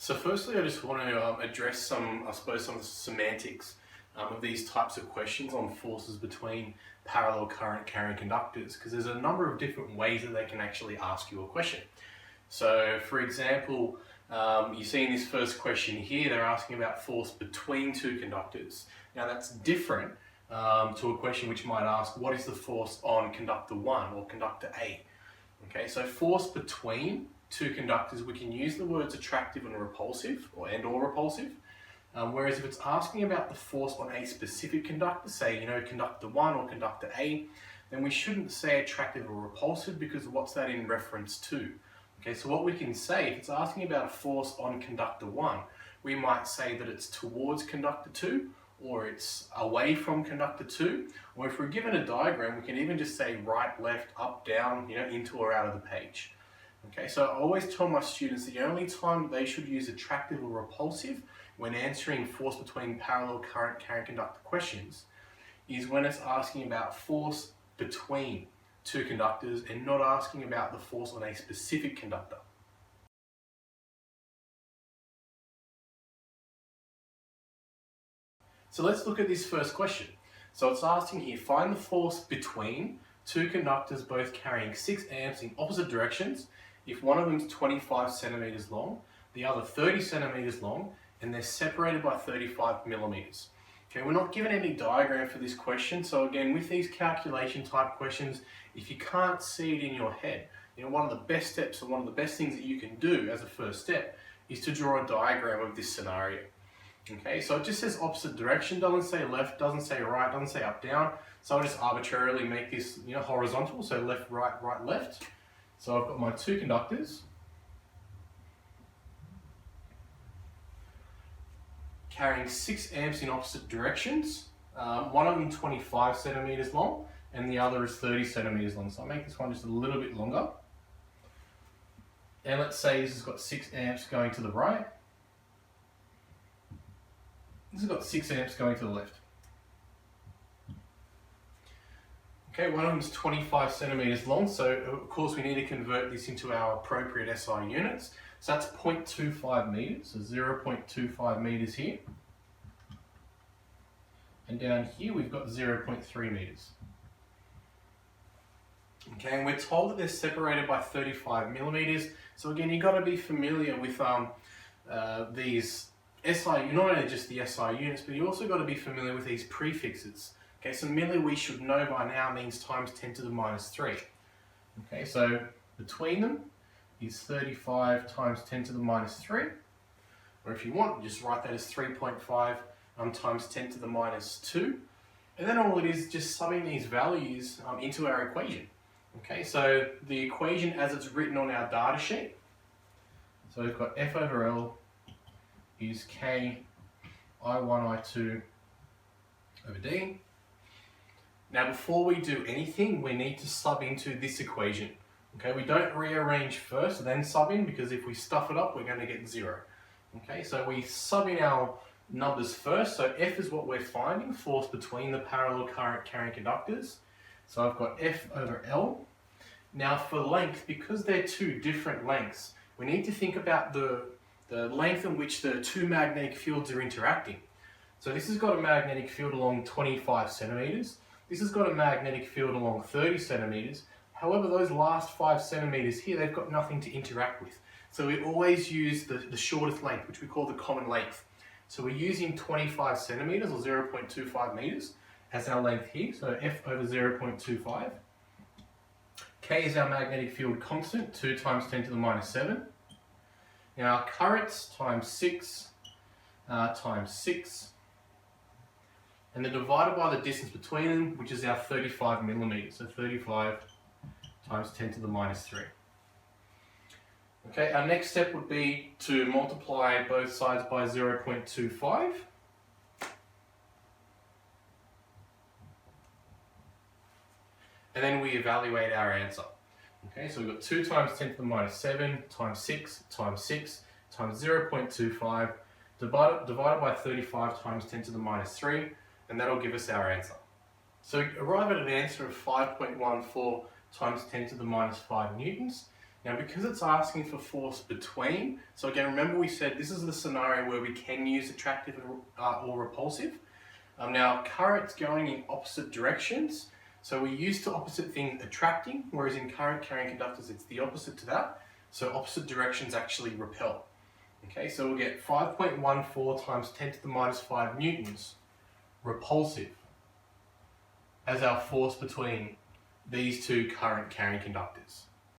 So firstly, I just want to address some of the semantics of these types of questions on forces between parallel current carrying conductors, because there's a number of different ways that they can actually ask you a question. So for example, you see in this first question here, they're asking about force between two conductors. Now that's different to a question which might ask, what is the force on conductor 1 or conductor A? Okay, so force between two conductors, we can use the words attractive and repulsive, or repulsive. Whereas if it's asking about the force on a specific conductor, say, conductor 1 or conductor A, then we shouldn't say attractive or repulsive, because what's that in reference to? Okay, so what we can say, if it's asking about a force on conductor 1, we might say that it's towards conductor 2, or it's away from conductor 2, or if we're given a diagram, we can even just say right, left, up, down, into or out of the page. Okay, so I always tell my students the only time they should use attractive or repulsive when answering force between parallel current carrying conductor questions is when it's asking about force between two conductors and not asking about the force on a specific conductor. So let's look at this first question. So it's asking here, find the force between two conductors both carrying 6 amps in opposite directions if one of them is 25 centimeters long, the other 30 centimeters long, and they're separated by 35 millimeters. Okay, we're not given any diagram for this question, so again, with these calculation type questions, if you can't see it in your head, one of the best steps and one of the best things that you can do as a first step is to draw a diagram of this scenario. Okay, so it just says opposite direction, doesn't say left, doesn't say right, doesn't say up, down. So I'll just arbitrarily make this horizontal, so left, right, right, left. So I've got my two conductors carrying 6 amps in opposite directions. One of them 25 centimeters long and the other is 30 centimeters long. So I'll make this one just a little bit longer. And let's say this has got 6 amps going to the right. This has got 6 amps going to the left. Okay, one of them is 25 centimeters long, so of course we need to convert this into our appropriate SI units. So that's 0.25 meters, so 0.25 meters here. And down here we've got 0.3 meters. Okay, and we're told that they're separated by 35 millimeters. So again, you've got to be familiar with these SI, not only just the SI units, but you also got to be familiar with these prefixes. Okay, so milli we should know by now means times 10 to the minus 3. Okay, so between them is 35 times 10 to the minus 3. Or if you want, just write that as 3.5 times 10 to the minus 2. And then all it is just subbing these values into our equation. Okay, so the equation as it's written on our data sheet. So we've got F over L is K I1 I2 over D. Now before we do anything, we need to sub into this equation. Okay, we don't rearrange first, then sub in, because if we stuff it up, we're going to get 0. Okay, so we sub in our numbers first. So F is what we're finding, force between the parallel current carrying conductors. So I've got F over L. Now for length, because they're two different lengths, we need to think about the length in which the two magnetic fields are interacting. So this has got a magnetic field along 25 centimeters. This has got a magnetic field along 30 centimeters. However, those last 5 centimeters here, they've got nothing to interact with. So we always use the shortest length, which we call the common length. So we're using 25 centimeters or 0.25 meters as our length here. So F over 0.25. K is our magnetic field constant, 2 times 10 to the minus 7. Now our currents times 6 times 6. And they're divided by the distance between them, which is our 35 millimeters. So 35 times 10 to the minus 3. Okay, our next step would be to multiply both sides by 0.25. And then we evaluate our answer. Okay, so we've got 2 times 10 to the minus 7 times 6 times 6 times 0.25 divided by 35 times 10 to the minus 3. And that'll give us our answer. So we arrive at an answer of 5.14 times 10 to the minus 5 newtons. Now, because it's asking for force between, so again, remember we said this is the scenario where we can use attractive or repulsive. Now, current's going in opposite directions. So we're used to opposite things attracting, whereas in current carrying conductors, it's the opposite to that. So opposite directions actually repel. Okay, so we'll get 5.14 times 10 to the minus 5 newtons repulsive as our force between these two current carrying conductors.